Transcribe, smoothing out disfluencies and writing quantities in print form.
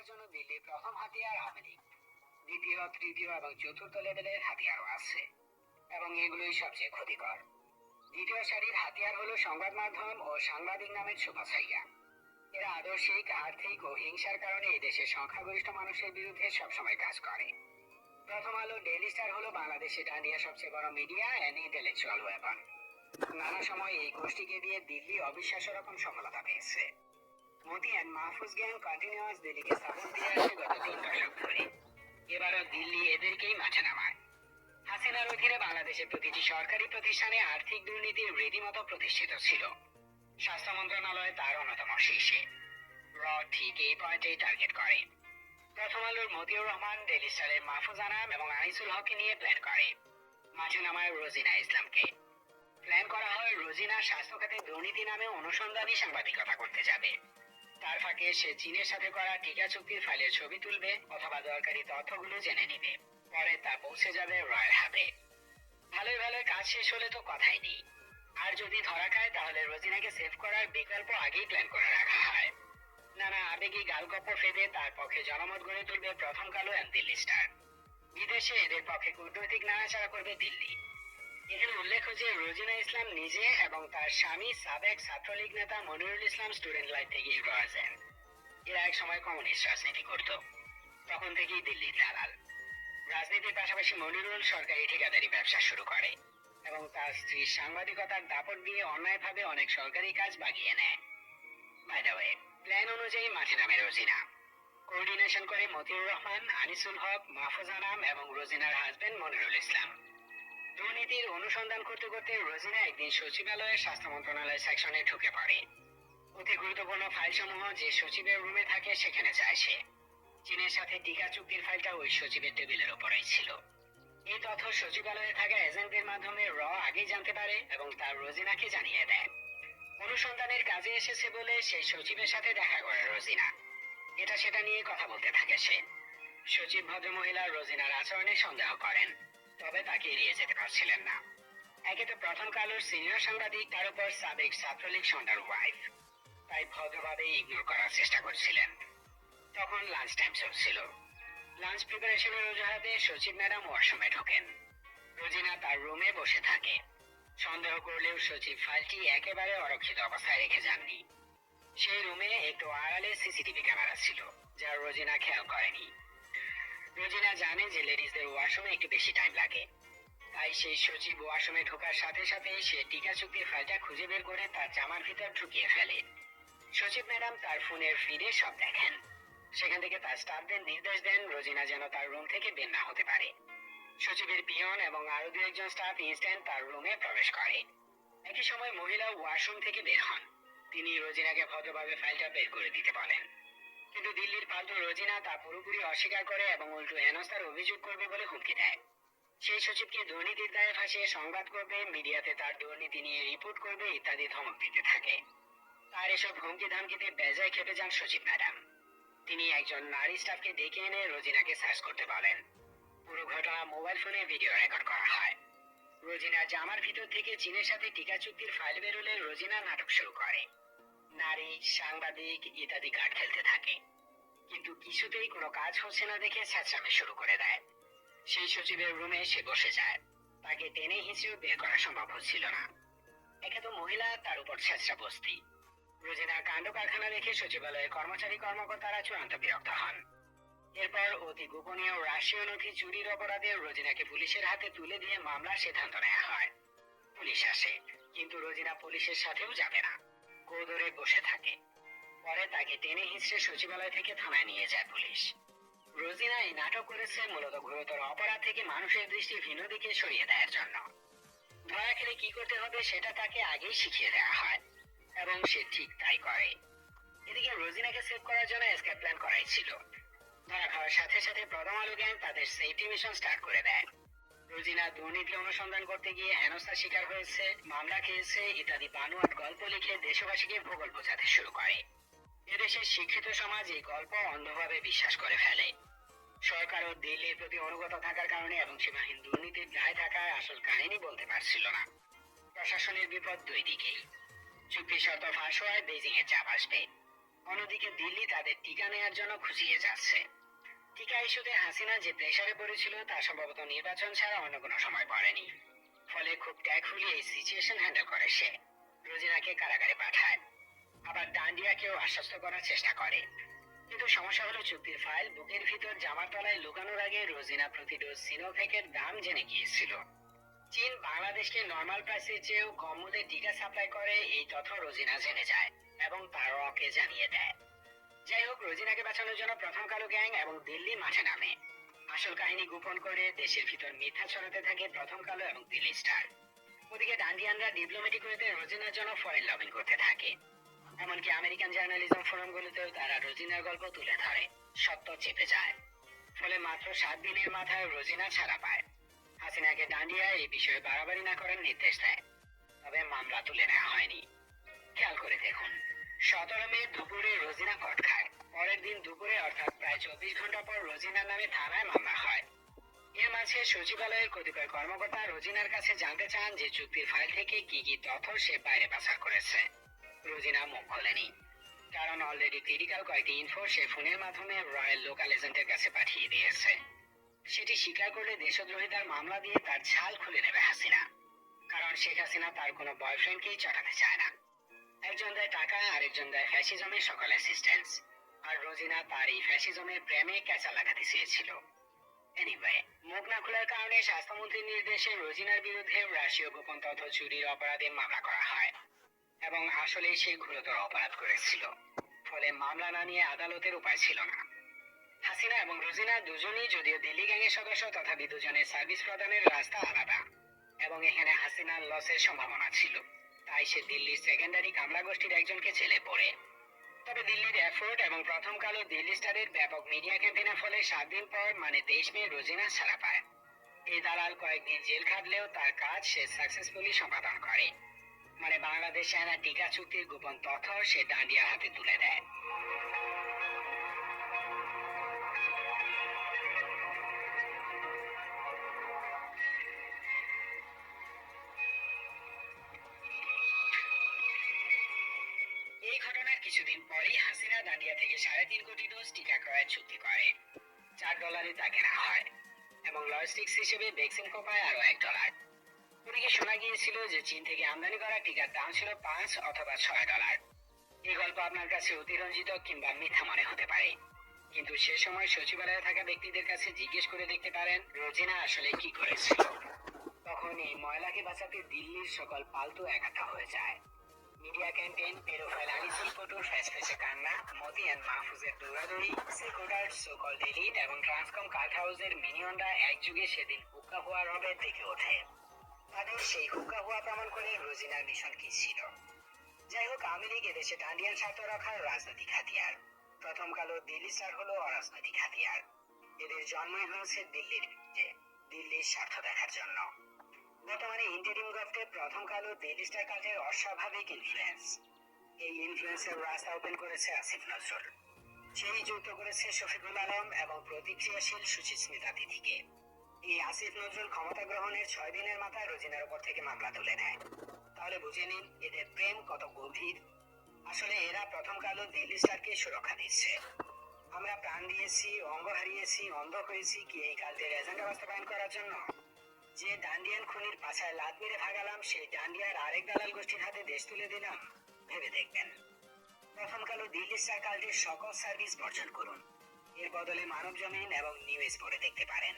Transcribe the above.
রক্ষার জন্য দিল্লির প্রথম হাতিয়ার আওয়ামী লীগ। দ্বিতীয়, তৃতীয় এবং চতুর্থ লেভেলের হাতিয়ারও আছে এবং এগুলোই সবচেয়ে ক্ষতিকর। দ্বিতীয় সারির হাতিয়ার হলো সংবাদ মাধ্যম ও সাংবাদিক নামের ছোপাছাইয়া। এরা আদর্শিক, আর্থিক ও হিংসার কারণে এই দেশের সংখ্যাগরিষ্ঠ মানুষের বিরুদ্ধে সবসময় কাজ করে। প্রথম আলো, ডেইলি স্টার হলো বাংলাদেশে ডান্ডিয়া সবচেয়ে বড় মিডিয়া অ্যান্ড ইন্টেলেকচুয়াল ওয়েপন। নানা সময় এই গোষ্ঠীকে দিয়ে দিল্লি অবিশ্বাস্য রকম সফলতা পেয়েছে। Modi and Mahfuz gang continuous দিল্লিকে সাপোর্ট দিয়ে আসে গত 3 দশক ধরে। এবারও দিল্লি এদেরকেই মাঠে নামায়। হাসিনার অধীনে বাংলাদেশের প্রতিটি সরকারি প্রতিষ্ঠানে আর্থিক দুর্নীতি রীতিমতো প্রতিষ্ঠিত ছিল। স্বাস্থ্য মন্ত্রণালয় তার অন্যতম শীর্ষে। র ঠিক এই পয়েন্টেই টার্গেট করে। প্রথম আলোর মতিউর রহমান, ডেইলি স্টারের মাহফুজ আনাম এবং আনিসুল হককে নিয়ে প্ল্যান করে। মাঠে নামায় রোজিনা ইসলামকে। প্ল্যান করা হয় রোজিনা স্বাস্থ্য খাতে দুর্নীতি নামে অনুসন্ধানী সাংবাদিকতা করতে যাবে। তার ফাঁকে সে চীনের সাথে করা টিকা চুক্তির ফাইলের ছবি তুলবে অথবা দরকারি তথ্যগুলো জেনে নিবে। পরে তা পৌঁছে যাবে রয়ের হাতে। ভালোই ভালোই কাজ শেষ হলে তো কথাই নেই। আর যদি ধরা খায় তাহলে রোজিনাকে সেভ করার বিকল্প আগেই প্ল্যান করে রাখা হয়। নানা আবেগী গালগপ্প ফেদে তার পক্ষে জনমত গড়ে তুলবে প্রথম কালো অ্যান্ড দিল্লি স্টার। বিদেশে এদের পক্ষে কূটনৈতিক নাড়াচাড়া করবে দিল্লি। এখানে উল্লেখ্য যে রোজিনা ইসলাম নিজে এবং তার স্বামী সাবেক ছাত্রলীগ নেতা মনিরুল ইসলাম স্টুডেন্ট লাইফ থেকে রয়েছেন। এরা এক সময় কমিউনিস্ট রাজনীতি করত। তখন থেকেই দিল্লির দালাল। রাজনীতির পাশাপাশি মনিরুল সরকারি ঠিকাদারি ব্যবসা শুরু করে এবং তার স্ত্রীর সাংবাদিকতার দাপট দিয়ে অন্যায়ভাবে অনেক সরকারি কাজ বাগিয়ে নেয়। বাই দ্য ওয়ে, প্ল্যান অনুযায়ী মাঠে নামে রোজিনা। কোঅর্ডিনেশন করে মতিউর রহমান, আনিসুল হক, মাহফুজ আনাম এবং রোজিনার হাজবেন্ড মনিরুল ইসলাম। দুর্নীতির অনুসন্ধান করতে করতে রোজিনা একদিন সচিবালয়ের স্বাস্থ্য মন্ত্রণালয় সেকশনে ঢুকে পড়ে। অতি গুরুত্বপূর্ণ ফাইল সমূহ যে সচিবের রুমে থাকে সেখানে যায় সে। চীনের সাথে টিকা চুক্তির ফাইলটা ওই সচিবের টেবিলের ওপরেই ছিল। এই তথ্য সচিবালয়ে থাকা এজেন্টদের মাধ্যমে আগেই জানতে পারে এবং তার রোজিনাকে জানিয়ে দেয়। অনুসন্ধানের কাজে এসেছে বলে সেই সচিবের সাথে দেখা করে রোজিনা। এটা সেটা নিয়ে কথা বলতে থাকে সে। সচিব ভদ্রমহিলা রোজিনার আচরণে সন্দেহ করেন, তবে তাকে এড়িয়ে যেতে পারছিলেন না। একে তো প্রথম কালোর সিনিয়র সাংবাদিক, তার উপর সাবেক ছাত্রলীগ সন্তার ওয়াইফ, তাই ভদ্রভাবে ইগনোর করার চেষ্টা করছিলেন। তখন লাঞ্চ টাইম চলছিল। লাঞ্চ প্রিপারেশনের অজুহাতে সচিব ম্যাডাম ওয়াশরুমে ঢোকেন। রোজিনা তার রুমে বসে থাকে। সন্দেহ করলেও সচিব ফাইলটি একেবারে অরক্ষিত অবস্থায় রেখে যাননি। সেই রুমে একটু আড়ালে সিসিটিভি ক্যামেরা ছিল, যা রোজিনা খেয়াল করেনি। রোজিনা জানে যে লেডিসদের ওয়াশরুমে একটু বেশি টাইম লাগে, তাই সেই সচিব ওয়াশরুমে ঢোকার সাথে সাথে সে টিকা চুক্তির ফাইলটা খুঁজে বের করে তার জামার ভিতর ঢুকিয়ে ফেলে। সচিব ম্যাডাম তার ফোনের ফিডে সব দেখেন। সেখান থেকে তার স্টাফদের নির্দেশ দেন রোজিনা যেন তার রুম থেকে বের না হতে পারে। সচিবের পিয়ন এবং আরো দু একজন স্টাফ ইনস্ট্যান্ট তার রুমে প্রবেশ করে। একই সময় মহিলা ওয়াশরুম থেকে বের হন। তিনি রোজিনাকে ভদ্রভাবে ফাইলটা বের করে দিতে বলেন, কিন্তু দিল্লির পাল্টু রোজিনা তা পুরোপুরি অস্বীকার করে এবং উল্টো হেনস্থার অভিযোগ করবে বলে হুমকি দেয়। সেই সচিবকে দুর্নীতির দায়ে ফাঁসিয়ে সংবাদ করবে, মিডিয়াতে তার দুর্নীতি নিয়ে রিপোর্ট করবে ইত্যাদি ধমক দিতে থাকে। তার এসব হুমকি ধামকিতে বেজায় খেপে যান সচিব ম্যাডাম। তিনি একজন নারী স্টাফকে ডেকে এনে রোজিনাকে সার্চ করতে বলেন। পুরো ঘটনা মোবাইল ফোনে ভিডিও রেকর্ড করা হয়। রোজিনা জামার ভিতর থেকে চীনের সাথে টিকা চুক্তির ফাইল বেরোলে রোজিনা নাটক শুরু করে। নারী, সাংবাদিক ইত্যাদি কার্ড খেলতে থাকে, কিন্তু কিছুতেই কোনো কাজ হচ্ছে না দেখে ছ্যাঁচড়ামি শুরু করে দেয়। সেই সচিবের রুমে সে বসে যায়। তাকে টেনে হিঁচড়েও বের করা সম্ভব হচ্ছিল না। একে তো মহিলা, তার উপর ছ্যাঁচড়া বস্তি। রোজিনার কাণ্ড কারখানা দেখে সচিবালয়ের কর্মচারী কর্মকর্তারা চূড়ান্ত বিরক্ত হন। এরপর অতি গোপনীয় রাষ্ট্রীয় নথি চুরির অপরাধে রোজিনাকে পুলিশের হাতে তুলে দিয়ে মামলার সিদ্ধান্ত নেওয়া হয়। পুলিশ আসে, কিন্তু রোজিনা পুলিশের সাথেও যাবে না, গোদরে বসে থাকে। পরে তাকে টেনে হিঁচড়ে সচিবালয় থেকে থানায় নিয়ে যায় পুলিশ। রোজিনা এই নাটক করেছে মূলত গুরুতর অপরাধ থেকে মানুষের দৃষ্টি ভিন্ন দিকে সরিয়ে দেওয়ার জন্য। ধরা খেলে কি করতে হবে সেটা তাকে আগেই শিখিয়ে দেওয়া হয় এবং সে ঠিক তাই করে। এদিকে রোজিনাকে সেভ করার জন্য এসকেপ প্ল্যান করাই ছিল। ধরা খাওয়ার সাথে সাথে প্রথম আলো গ্যাং তাদের সেফটি মিশন স্টার্ট করে দেয়। রোজিনা দুর্নীতি অনুসন্ধান করতে গিয়ে হেনস্থার শিকার হয়েছে, মামলা খেয়েছে ইত্যাদি বানোয়াট গল্প লিখে দেশবাসীকে ভূগোল বোঝাতে শুরু করে। এদেশের শিক্ষিত সমাজ এই গল্প অন্ধভাবে বিশ্বাস করে ফেলে। সরকারও দিল্লির প্রতি অনুগত থাকার কারণে এবং সীমাহীন দুর্নীতির দায় থাকায় আসল কাহিনী বলতে পারছিল না। প্রশাসনের বিপদ দুই দিকেই। চুক্তি শর্ত ফাঁস হওয়ায় বেজিং এর চাপ আসবে। অন্যদিকে দিল্লি তাদের টিকা নেয়ার জন্য খুঁজিয়ে যাচ্ছে। টিকা ইস্যুতে হাসিনা যে প্রেসারে পড়েছিল তা সম্ভবত নির্বাচন ছাড়া অন্য কোনো সময় পড়েনি। ফলে খুব ট্যাকফুলি এই সিচুয়েশন হ্যান্ডেল করে সে। রোজিনাকে কারাগারে পাঠায়, আবার ডান্ডিয়াকেও আশ্বস্ত করার চেষ্টা করে। কিন্তু সমস্যা হলো চুক্তির ফাইল বুকের ভিতর জামার তলায় লুকানোর আগে রোজিনা প্রতি ডোজ সিনোফেকের দাম জেনে গিয়েছিল। চীন বাংলাদেশকে নর্মাল প্রাইসের চেয়েও কম মূল্যে টিকা সাপ্লাই করে এই তথ্য রোজিনা জেনে যায় এবং তার রকে জানিয়ে দেয়। যাই হোক, রোজিনাকে বাঁচানোর জন্য প্রথম কালো গ্যাং এবং দিল্লি মাঠে নামে। আসল কাহিনী গোপন করে দেশের ভিতর মিথ্যা ছড়াতে থাকে প্রথম কালো এবং দিল্লি স্টার। ওদিকে ডান্ডিয়ানরা ডিপ্লোম্যাটিক ওয়েতে রোজিনার জন্য ফরেন লবিং করতে থাকে। এমনকি আমেরিকান জার্নালিজম ফোরামগুলোতেও তারা রোজিনার গল্প তুলে ধরে। সত্য চেপে যায়। ফলে মাত্র 7 দিনের মাথায় রোজিনা ছাড়া পায়। হাসিনাকে ডান্ডিয়া এই বিষয়ে বাড়াবাড়ি না করার নির্দেশ দেয়। তবে মামলা তুলে নেওয়া হয়নি। খেয়াল করে দেখুন, 17 মে দুপুরে রোজিনা কট খায়। পরের দিন দুপুরে অর্থাৎ প্রায় 24 ঘন্টা পর রোজিনার নামে থানায় মামলা হয়। এর মাঝে সচিবালয়ের কতিপয় কর্মকর্তা রোজিনার কাছে জানতে চান যে চুক্তির ফাইল থেকে কি কি তথ্য সে বাইরে পাচার করেছে। রোজিনা মুখ খোলেনি, কারণ অলরেডি ক্রিটিক্যাল কয়েকটি ইনফো সে ফোনের মাধ্যমে রয়্যাল লোকাল এজেন্টের কাছে পাঠিয়ে দিয়েছে। সেটি স্বীকার করলে দেশদ্রোহিতার মামলা দিয়ে তার ছাল খুলে নেবে হাসিনা। কারণ শেখ হাসিনা তার কোনো বয়ফ্রেন্ডকেই চটাতে চায় না। একজন দেয় টাকা, আরেকজন দেয় ফ্যাসিজমের সকল অ্যাসিস্ট্যান্স। আর রোজিনা তার এই ফ্যাসিজমের প্রেমে ক্যাচা লাগাতে চেয়েছিল। এনিওয়ে, মুখ না খোলার কারণে স্বাস্থ্যমন্ত্রীর নির্দেশে রোজিনার বিরুদ্ধে রাষ্ট্রীয় গোপন তথ্য চুরির অপরাধে মামলা করা হয় এবং আসলে সে গুরুতর অপরাধ করেছিল। ফলে মামলা না নিয়ে আদালতের উপায় ছিল না। হাসিনা এবং রোজিনা দুজনেই যদিও দিল্লি গ্যাংয়ের সদস্য, তথাপি দুজনের সার্ভিস প্রদানের রাস্তা আলাদা এবং এখানে হাসিনার লসের সম্ভাবনা ছিল। তাই সে দিল্লির সেকেন্ডারি কামলা গোষ্ঠীর একজনকে জেলে পড়ে। তবে দিল্লির এফোর্ট এবং প্রথম কালো দিল্লি স্টারের ব্যাপক মিডিয়া ক্যাম্পেইনের ফলে 7 দিন পর মানে 23 মে রোজিনা ছাড়া পায়। এই দালাল কয়েকদিন জেল খাটলেও তার কাজ সে সাকসেসফুলি সম্পাদন করে। মানে বাংলাদেশ চায়না টিকা চুক্তির গোপন তথ্য সে ডান্ডিয়া হাতে তুলে দেয়। এই ঘটনার কিছুদিন পরেই হাসিনা ডান্ডিয়া থেকে 3.5 কোটি ডোজ টিকা ক্রয়ের চুক্তি করে। $4 তা কেনা হয় এবং লজিস্টিক্স হিসেবে বেক্সিমকো পায় আরো $1। ওদিকে শোনা গিয়েছিল যে চীন থেকে আমদানি করা টিকার দাম ছিল $5 অথবা $6। এই গল্প আপনার কাছে অতিরঞ্জিত কিংবা মিথ্যা মনে হতে পারে, কিন্তু সে সময় সচিবালয়ে থাকা ব্যক্তিদের কাছে জিজ্ঞেস করে দেখতে পারেন রোজিনা আসলে কি করেছিল। তখন এই ময়লাকে বাঁচাতে দিল্লির সকল পাল্টু একাঠা হয়ে যায়। মিডিয়া ক্যাম্পেইন, পেরোফাইল আনিসুল কটুর ফ্যাসফেসে কান্না, মতি অ্যান্ড মাহফুজের দৌড়াদৌড়ি, সেকুলার সোকল্ড এলিট এবং ট্রান্সকম কার্ট হাউসের মিনিয়নরা একযুগে সেদিন হুক্কা হওয়া রবে দেখে ওঠে। তাদের সেই হুক্কা হওয়া প্রমাণ করে রোজিনার মিশন কি ছিল। যাই হোক, আওয়ামী লীগ এদেশে ডান্ডিয়ান স্বার্থ রাখার রাজনৈতিক হাতিয়ার। প্রথম কালো দিল্লি স্টার হলো অরাজনৈতিক হাতিয়ার। এদের জন্মই হয়েছে দিল্লির বিরুদ্ধে, দিল্লির স্বার্থ দেখার জন্য। বর্তমানে ইন্টারিম গভর্নমেন্টে প্রথম কালো দিল্লি স্টার কাজের অস্বাভাবিক ইনফ্লুয়েন্স। এই ইনফ্লুয়েন্সের রাস্তা ওপেন করেছে আসিফ নজরুল। সেই যুক্ত করেছে শফিকুল আলম এবং প্রতিক্রিয়াশীল সুচিস্মিতা তিথিকে। এই আসিফ নজরুল ক্ষমতা গ্রহণের 6 দিনের মাথায় রোজিনার উপর থেকে মামলা তুলে নেয়। তাহলে বুঝে নিন এদের প্রেম কত গভীর। আসলে এরা প্রথম কালো দিল্লি স্টারকে সুরক্ষা দিচ্ছে। আমরা প্রাণ দিয়েছি, অঙ্গ হারিয়েছি, অন্ধ হয়েছি কি এই কালটির এজেন্ডা বাস্তবায়ন করার জন্য? যে ডান্ডিয়ান খুনির পাছায় লাত মেরে ভাগালাম, সেই ডান্ডিয়ার আরেক দালাল গোষ্ঠীর হাতে দেশ তুলে দিলাম। ভেবে দেখবেন। প্রথম কালো দিল্লি স্টার কালটির সকল সার্ভিস বর্জন করুন। এর বদলে মানব জমিন এবং নিউজ পড়ে দেখতে পারেন।